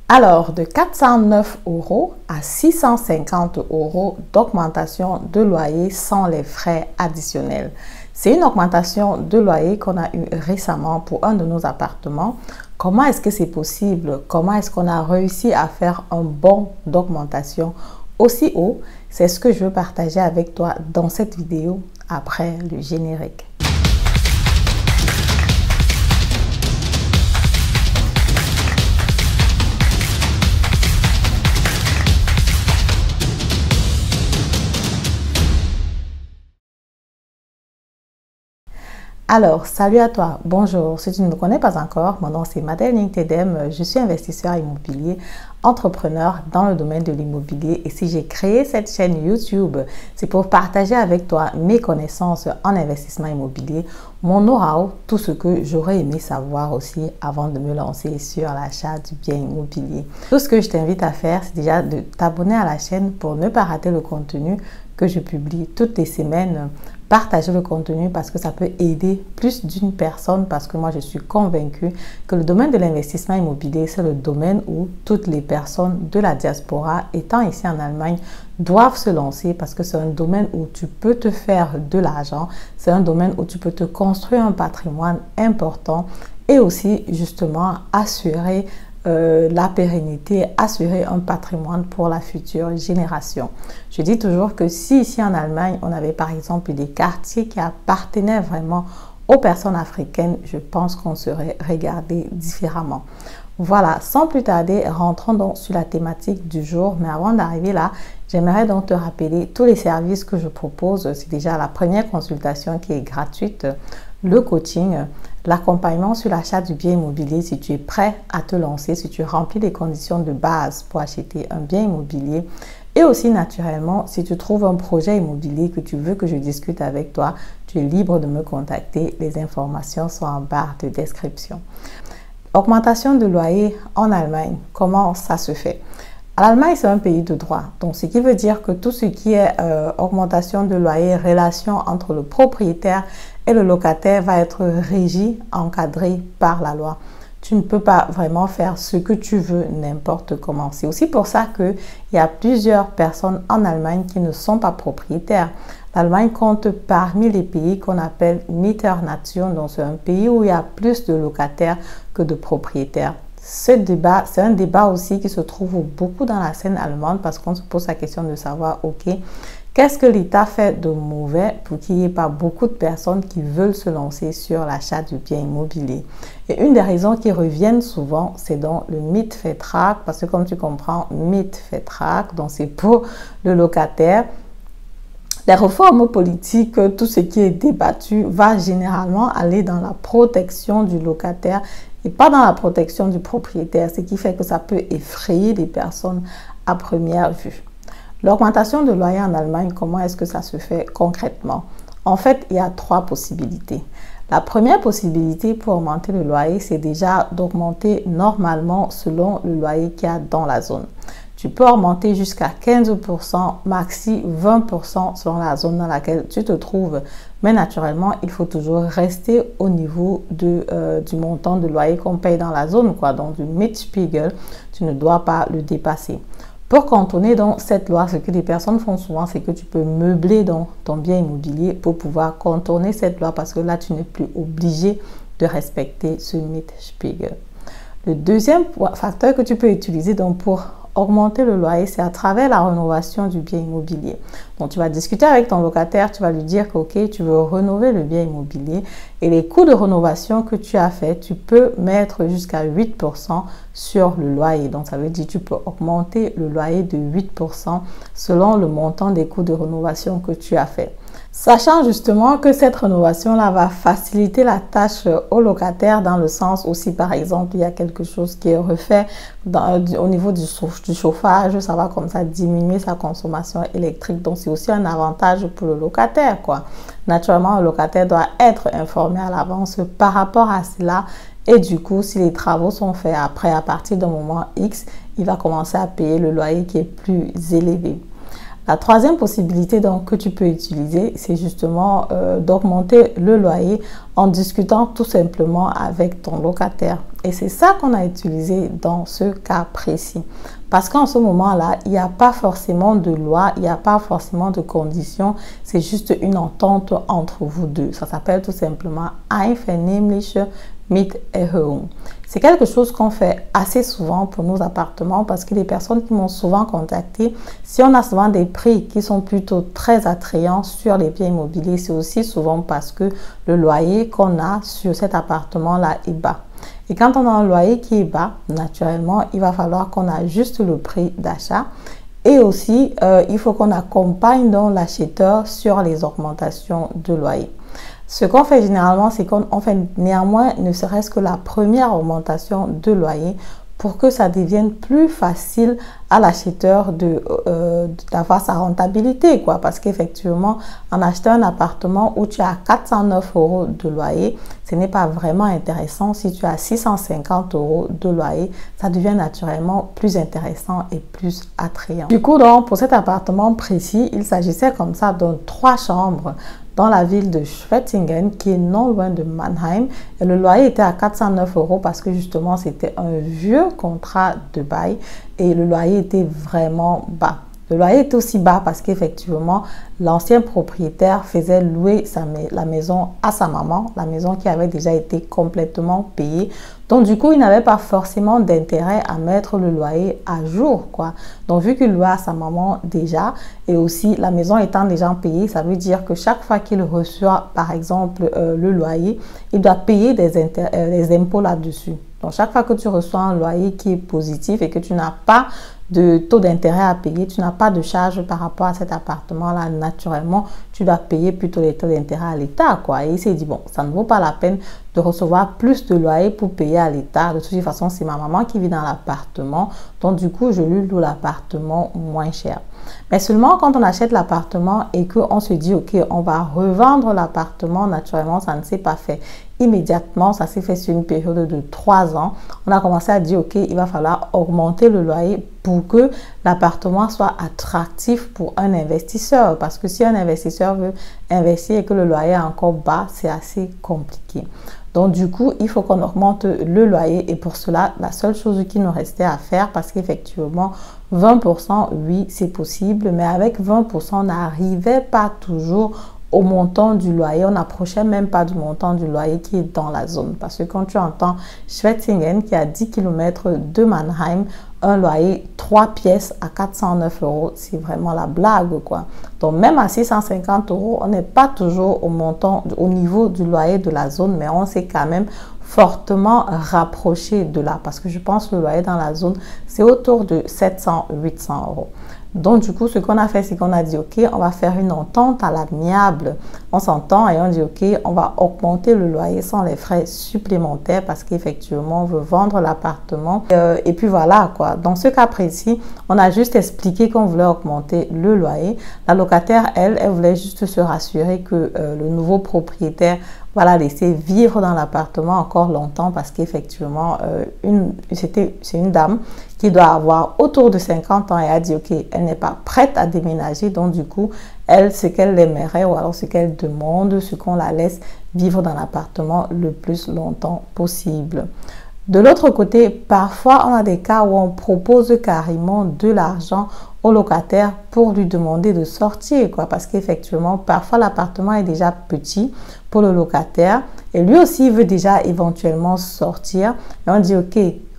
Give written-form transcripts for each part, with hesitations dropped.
Alors, de 409 € à 650 € d'augmentation de loyer sans les frais additionnels. C'est une augmentation de loyer qu'on a eue récemment pour un de nos appartements. Comment est-ce que c'est possible? Comment est-ce qu'on a réussi à faire un bond d'augmentation aussi haut? C'est ce que je veux partager avec toi dans cette vidéo après le générique. Alors, salut à toi, bonjour, si tu ne me connais pas encore, mon nom c'est Madeleine Ning-Tedem, je suis investisseur immobilier, entrepreneur dans le domaine de l'immobilier et si j'ai créé cette chaîne YouTube, c'est pour partager avec toi mes connaissances en investissement immobilier, mon know-how, tout ce que j'aurais aimé savoir aussi avant de me lancer sur l'achat du bien immobilier. Tout ce que je t'invite à faire, c'est déjà de t'abonner à la chaîne pour ne pas rater le contenu que je publie toutes les semaines. Partager le contenu parce que ça peut aider plus d'une personne parce que moi je suis convaincue que le domaine de l'investissement immobilier c'est le domaine où toutes les personnes de la diaspora étant ici en Allemagne doivent se lancer parce que c'est un domaine où tu peux te faire de l'argent, c'est un domaine où tu peux te construire un patrimoine important et aussi justement assurer la pérennité, assurer un patrimoine pour la future génération. Je dis toujours que si ici en Allemagne, on avait par exemple des quartiers qui appartenaient vraiment aux personnes africaines, je pense qu'on serait regardé différemment. Voilà, sans plus tarder, rentrons donc sur la thématique du jour. Mais avant d'arriver là, j'aimerais donc te rappeler tous les services que je propose. C'est déjà la première consultation qui est gratuite, le coaching, l'accompagnement sur l'achat du bien immobilier si tu es prêt à te lancer, si tu remplis les conditions de base pour acheter un bien immobilier. Et aussi naturellement, si tu trouves un projet immobilier que tu veux que je discute avec toi, tu es libre de me contacter. Les informations sont en barre de description. Augmentation de loyer en Allemagne, comment ça se fait? L'Allemagne, c'est un pays de droit. Donc, ce qui veut dire que tout ce qui est augmentation de loyer, relation entre le propriétaire et le locataire va être régi, encadré par la loi. Tu ne peux pas vraiment faire ce que tu veux n'importe comment. C'est aussi pour ça qu'il y a plusieurs personnes en Allemagne qui ne sont pas propriétaires. L'Allemagne compte parmi les pays qu'on appelle Mieternation, donc c'est un pays où il y a plus de locataires que de propriétaires. Ce débat, c'est un débat aussi qui se trouve beaucoup dans la scène allemande parce qu'on se pose la question de savoir, ok, qu'est-ce que l'État fait de mauvais pour qu'il n'y ait pas beaucoup de personnes qui veulent se lancer sur l'achat du bien immobilier? Et une des raisons qui reviennent souvent, c'est donc le Mietvertrag, parce que comme tu comprends, Mietvertrag, donc c'est pour le locataire. Les réformes politiques, tout ce qui est débattu va généralement aller dans la protection du locataire et pas dans la protection du propriétaire, ce qui fait que ça peut effrayer les personnes à première vue. L'augmentation de loyer en Allemagne, comment est-ce que ça se fait concrètement? En fait, il y a trois possibilités. La première possibilité pour augmenter le loyer, c'est déjà d'augmenter normalement selon le loyer qu'il y a dans la zone. Tu peux augmenter jusqu'à 15%, maxi 20% selon la zone dans laquelle tu te trouves. Mais naturellement, il faut toujours rester au niveau du montant de loyer qu'on paye dans la zone, quoi. Donc, du Mietspiegel, tu ne dois pas le dépasser. Pour contourner donc cette loi, ce que les personnes font souvent, c'est que tu peux meubler donc ton bien immobilier pour pouvoir contourner cette loi parce que là, tu n'es plus obligé de respecter ce Mietspiegel. Le deuxième facteur que tu peux utiliser donc pour augmenter le loyer, c'est à travers la rénovation du bien immobilier. Donc, tu vas discuter avec ton locataire, tu vas lui dire que ok, tu veux rénover le bien immobilier et les coûts de rénovation que tu as fait, tu peux mettre jusqu'à 8% sur le loyer. Donc, ça veut dire que tu peux augmenter le loyer de 8% selon le montant des coûts de rénovation que tu as fait. Sachant justement que cette rénovation-là va faciliter la tâche au locataire dans le sens aussi, par exemple, il y a quelque chose qui est refait au niveau du chauffage, ça va comme ça diminuer sa consommation électrique. Donc, c'est aussi un avantage pour le locataire, quoi. Naturellement, le locataire doit être informé à l'avance par rapport à cela. Et du coup, si les travaux sont faits après, à partir d'un moment X, il va commencer à payer le loyer qui est plus élevé. La troisième possibilité donc que tu peux utiliser, c'est justement d'augmenter le loyer en discutant tout simplement avec ton locataire. Et c'est ça qu'on a utilisé dans ce cas précis. Parce qu'en ce moment-là, il n'y a pas forcément de loi, il n'y a pas forcément de conditions, c'est juste une entente entre vous deux. Ça s'appelle tout simplement einvernehmliche Mieterhöhung. C'est quelque chose qu'on fait assez souvent pour nos appartements parce que les personnes qui m'ont souvent contacté, si on a souvent des prix qui sont plutôt très attrayants sur les biens immobiliers, c'est aussi souvent parce que le loyer qu'on a sur cet appartement-là est bas. Et quand on a un loyer qui est bas, naturellement, il va falloir qu'on ajuste le prix d'achat. Et aussi, il faut qu'on accompagne donc l'acheteur sur les augmentations de loyer. Ce qu'on fait généralement, c'est qu'on fait néanmoins ne serait-ce que la première augmentation de loyer pour que ça devienne plus facile à l'acheteur d'avoir sa rentabilité, quoi. Parce qu'effectivement, en achetant un appartement où tu as 409 € de loyer, ce n'est pas vraiment intéressant. Si tu as 650 € de loyer, ça devient naturellement plus intéressant et plus attrayant. Du coup, donc, pour cet appartement précis, il s'agissait comme ça de 3 chambres dans la ville de Schwetzingen, qui est non loin de Mannheim. Et le loyer était à 409 € parce que justement, c'était un vieux contrat de bail et le loyer était vraiment bas. Le loyer était aussi bas parce qu'effectivement, l'ancien propriétaire faisait louer la maison à sa maman, la maison qui avait déjà été complètement payée. Donc, du coup, il n'avait pas forcément d'intérêt à mettre le loyer à jour, quoi. Donc, vu qu'il louait à sa maman déjà, et aussi la maison étant déjà payée, ça veut dire que chaque fois qu'il reçoit, par exemple, le loyer, il doit payer des impôts là-dessus. Donc, chaque fois que tu reçois un loyer qui est positif et que tu n'as pas de taux d'intérêt à payer, tu n'as pas de charge par rapport à cet appartement-là, naturellement, tu dois payer plutôt les taux d'intérêt à l'État, quoi. Et il s'est dit, bon, ça ne vaut pas la peine de recevoir plus de loyer pour payer à l'État. De toute façon, c'est ma maman qui vit dans l'appartement, donc du coup, je lui loue l'appartement moins cher. Mais seulement quand on achète l'appartement et qu'on se dit, ok, on va revendre l'appartement, naturellement, ça ne s'est pas fait immédiatement, ça s'est fait sur une période de 3 ans. On a commencé à dire, ok, il va falloir augmenter le loyer pour que l'appartement soit attractif pour un investisseur. Parce que si un investisseur veut investir et que le loyer est encore bas, c'est assez compliqué. Donc, du coup, il faut qu'on augmente le loyer. Et pour cela, la seule chose qui nous restait à faire, parce qu'effectivement, 20%, oui, c'est possible. Mais avec 20%, on n'arrivait pas toujours au montant du loyer. On n'approchait même pas du montant du loyer qui est dans la zone. Parce que quand tu entends Schwetzingen, qui est à 10 km de Mannheim, un loyer 3 pièces à 409 €, c'est vraiment la blague, quoi. Donc, même à 650 €, on n'est pas toujours au niveau du loyer de la zone, mais on s'est quand même fortement rapproché de là. Parce que je pense que le loyer dans la zone, c'est autour de 700-800 €. Donc, du coup, ce qu'on a fait, c'est qu'on a dit, OK, on va faire une entente à l'amiable. On s'entend et on dit, OK, on va augmenter le loyer sans les frais supplémentaires parce qu'effectivement, on veut vendre l'appartement. Et puis voilà, quoi. Dans ce cas précis, on a juste expliqué qu'on voulait augmenter le loyer. La locataire, elle voulait juste se rassurer que le nouveau propriétaire va la laisser vivre dans l'appartement encore longtemps parce qu'effectivement, c'est une dame qui doit avoir autour de 50 ans et a dit, OK, elle n'est pas prête à déménager. Donc, du coup, elle, ce qu'elle aimerait ou alors ce qu'elle demande, ce qu'on la laisse vivre dans l'appartement le plus longtemps possible. De l'autre côté, parfois, on a des cas où on propose carrément de l'argent au locataire pour lui demander de sortir, quoi. Parce qu'effectivement, parfois, l'appartement est déjà petit pour le locataire et lui aussi, il veut déjà éventuellement sortir. Et on dit, OK,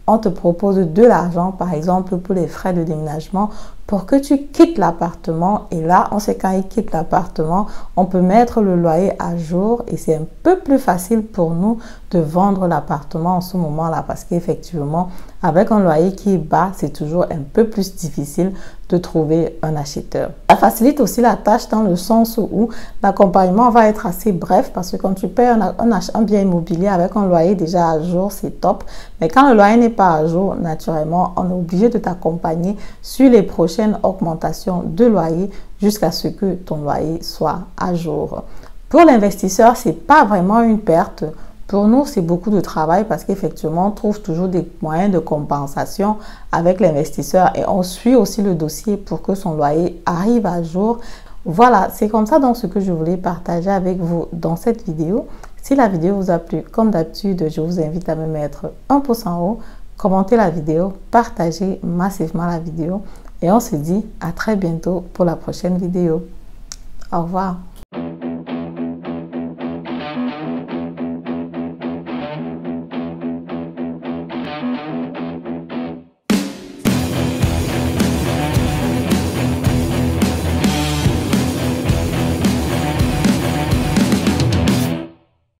on te propose de l'argent, par exemple, pour les frais de déménagement, pour que tu quittes l'appartement. Et là, on sait quand il quitte l'appartement, on peut mettre le loyer à jour et c'est un peu plus facile pour nous de vendre l'appartement en ce moment-là parce qu'effectivement, avec un loyer qui est bas, c'est toujours un peu plus difficile de trouver un acheteur. Ça facilite aussi la tâche dans le sens où l'accompagnement va être assez bref parce que quand tu payes un bien immobilier avec un loyer déjà à jour, c'est top. Mais quand le loyer n'est pas à jour, naturellement, on est obligé de t'accompagner sur les prochaines augmentations de loyer jusqu'à ce que ton loyer soit à jour. Pour l'investisseur, ce n'est pas vraiment une perte. Pour nous, c'est beaucoup de travail parce qu'effectivement, on trouve toujours des moyens de compensation avec l'investisseur et on suit aussi le dossier pour que son loyer arrive à jour. Voilà, c'est comme ça donc ce que je voulais partager avec vous dans cette vidéo. Si la vidéo vous a plu, comme d'habitude, je vous invite à me mettre un pouce en haut, commenter la vidéo, partager massivement la vidéo et on se dit à très bientôt pour la prochaine vidéo. Au revoir.